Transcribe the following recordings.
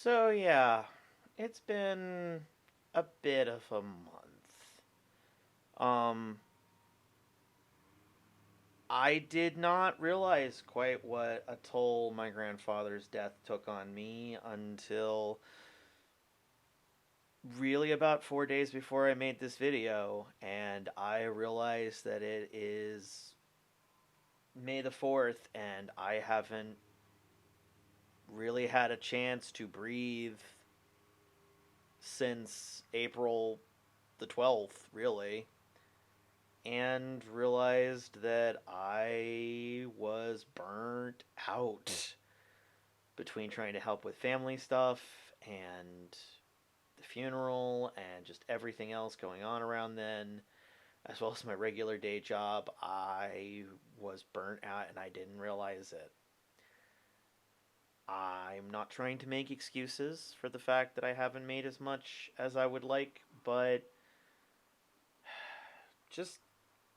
So yeah, it's been a bit of a month. Um, I did not realize quite what a toll my grandfather's death took on me until really about 4 days before I made this video, and I realized that it is May the 4th, and I haven't really had a chance to breathe since April the 12th, really. And realized that I was burnt out between trying to help with family stuff and the funeral and just everything else going on around then, as well as my regular day job. I was burnt out and I didn't realize it. I'm not trying to make excuses for the fact that I haven't made as much as I would like, but just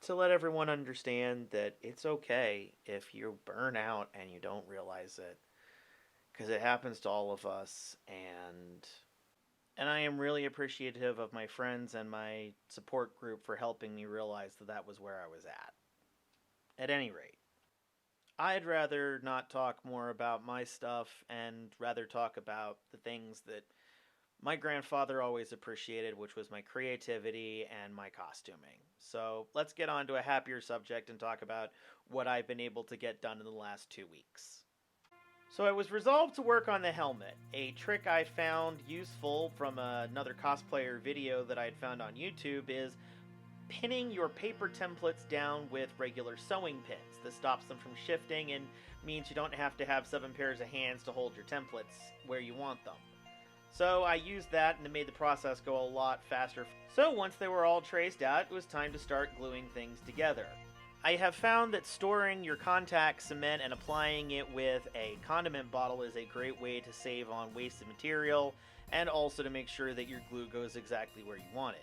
to let everyone understand that it's okay if you burn out and you don't realize it, because it happens to all of us. And I am really appreciative of my friends and my support group for helping me realize that that was where I was at. At any rate, I'd rather not talk more about my stuff and rather talk about the things that my grandfather always appreciated, which was my creativity and my costuming. So let's get on to a happier subject and talk about what I've been able to get done in the last 2 weeks. So I was resolved to work on the helmet. A trick I found useful from another cosplayer video that I had found on YouTube is pinning your paper templates down with regular sewing pins. This stops them from shifting and means you don't have to have 7 pairs of hands to hold your templates where you want them. So I used that and it made the process go a lot faster. So once they were all traced out, it was time to start gluing things together. I have found that storing your contact cement and applying it with a condiment bottle is a great way to save on wasted material and also to make sure that your glue goes exactly where you want it.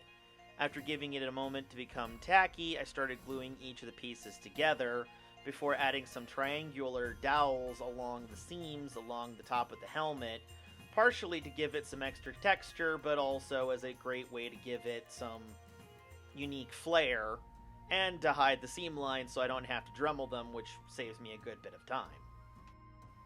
After giving it a moment to become tacky, I started gluing each of the pieces together before adding some triangular dowels along the seams along the top of the helmet, partially to give it some extra texture, but also as a great way to give it some unique flair, and to hide the seam lines so I don't have to Dremel them, which saves me a good bit of time.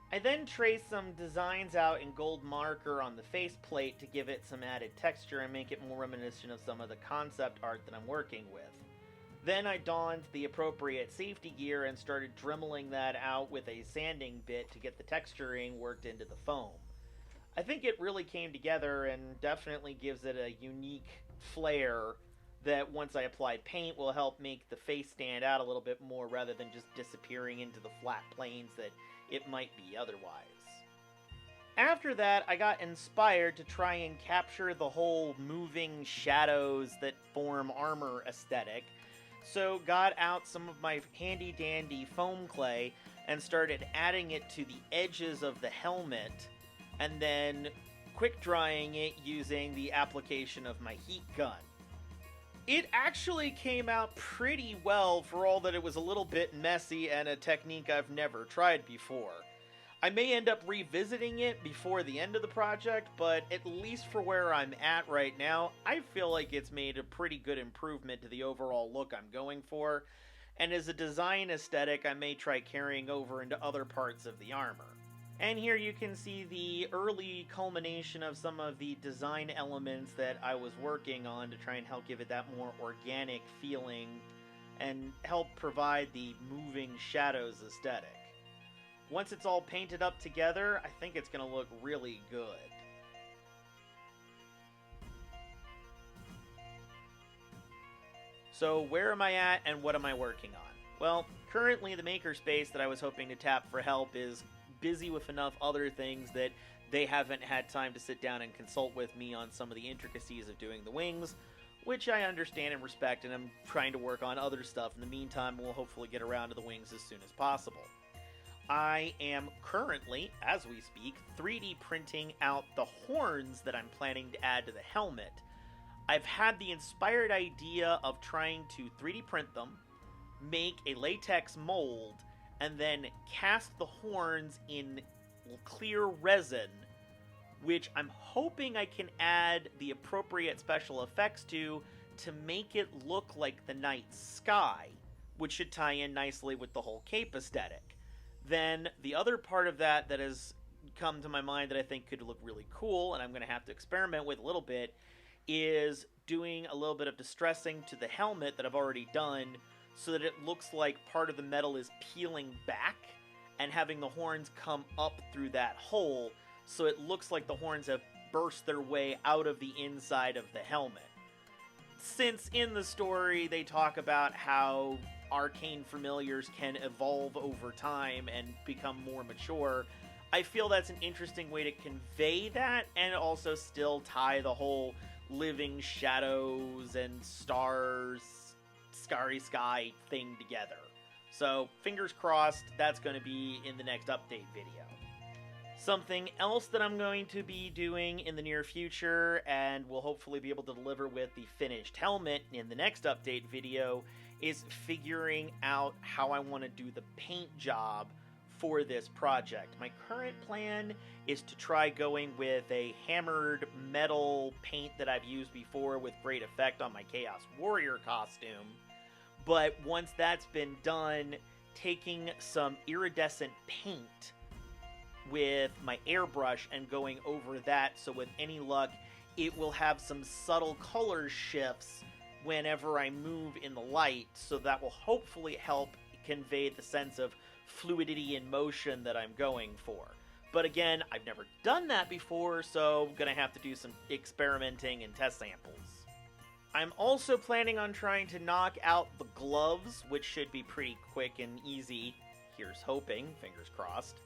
I then traced some designs out in gold marker on the faceplate to give it some added texture and make it more reminiscent of some of the concept art that I'm working with. Then I donned the appropriate safety gear and started dremeling that out with a sanding bit to get the texturing worked into the foam. I think it really came together and definitely gives it a unique flair that once I apply paint will help make the face stand out a little bit more rather than just disappearing into the flat planes that it might be otherwise. After that, I got inspired to try and capture the whole moving shadows that form armor aesthetic, so got out some of my handy dandy foam clay and started adding it to the edges of the helmet, and then quick drying it using the application of my heat gun. It actually came out pretty well for all that it was a little bit messy and a technique I've never tried before. I may end up revisiting it before the end of the project, but at least for where I'm at right now, I feel like it's made a pretty good improvement to the overall look I'm going for, and as a design aesthetic I may try carrying over into other parts of the armor. And here you can see the early culmination of some of the design elements that I was working on to try and help give it that more organic feeling and help provide the moving shadows aesthetic. Once it's all painted up together, I think it's going to look really good. So where am I at and what am I working on? Well, currently the makerspace that I was hoping to tap for help is busy with enough other things that they haven't had time to sit down and consult with me on some of the intricacies of doing the wings, which I understand and respect, and I'm trying to work on other stuff. In the meantime, we'll hopefully get around to the wings as soon as possible. I am currently, as we speak, 3D printing out the horns that I'm planning to add to the helmet. I've had the inspired idea of trying to 3D print them, make a latex mold, and then cast the horns in clear resin which I'm hoping I can add the appropriate special effects to make it look like the night sky, which should tie in nicely with the whole cape aesthetic. Then the other part of that has come to my mind that I think could look really cool, and I'm going to have to experiment with a little bit, is doing a little bit of distressing to the helmet that I've already done so that it looks like part of the metal is peeling back and having the horns come up through that hole, so it looks like the horns have burst their way out of the inside of the helmet. Since in the story they talk about how arcane familiars can evolve over time and become more mature, I feel that's an interesting way to convey that and also still tie the whole living shadows and stars, starry sky thing together. So, fingers crossed, that's going to be in the next update video. Something else that I'm going to be doing in the near future, and will hopefully be able to deliver with the finished helmet in the next update video, is figuring out how I want to do the paint job for this project. My current plan is to try going with a hammered metal paint that I've used before with great effect on my Chaos Warrior costume. But once that's been done, taking some iridescent paint with my airbrush and going over that, so with any luck, it will have some subtle color shifts whenever I move in the light, so that will hopefully help convey the sense of fluidity and motion that I'm going for. But again, I've never done that before, so I'm gonna have to do some experimenting and test samples. I'm also planning on trying to knock out the gloves, which should be pretty quick and easy. Here's hoping, fingers crossed.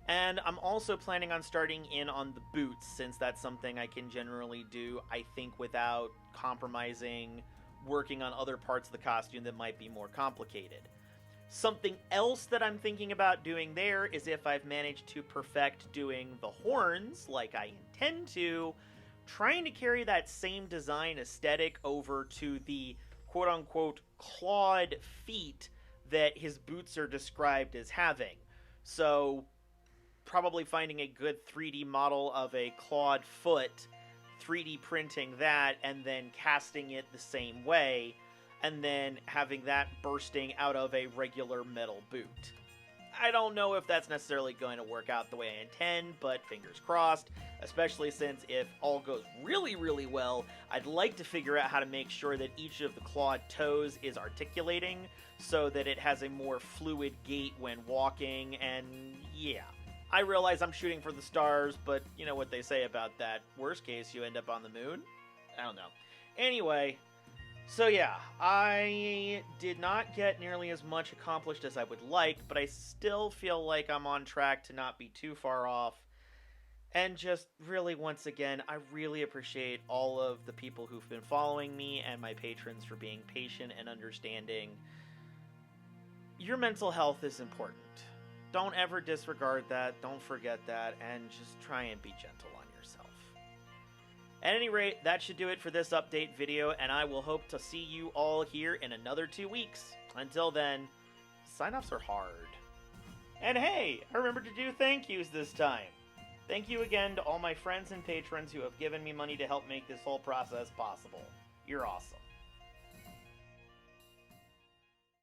And I'm also planning on starting in on the boots, since that's something I can generally do, I think, without compromising working on other parts of the costume that might be more complicated. Something else that I'm thinking about doing there is if I've managed to perfect doing the horns like I intend to, trying to carry that same design aesthetic over to the quote-unquote clawed feet that his boots are described as having. So probably finding a good 3D model of a clawed foot, 3D printing that, and then casting it the same way, and then having that bursting out of a regular metal boot. I don't know if that's necessarily going to work out the way I intend, but fingers crossed, especially since if all goes really, really well, I'd like to figure out how to make sure that each of the clawed toes is articulating so that it has a more fluid gait when walking, and yeah. I realize I'm shooting for the stars, but you know what they say about that. Worst case, you end up on the moon? I don't know. Anyway, so yeah, I did not get nearly as much accomplished as I would like, but I still feel like I'm on track to not be too far off. And just really, once again, I really appreciate all of the people who've been following me and my patrons for being patient and understanding. Your mental health is important. Don't ever disregard that, don't forget that, and just try and be gentle on yourself. At any rate, that should do it for this update video, and I will hope to see you all here in another 2 weeks. Until then, sign-offs are hard. And hey, I remembered to do thank yous this time. Thank you again to all my friends and patrons who have given me money to help make this whole process possible. You're awesome.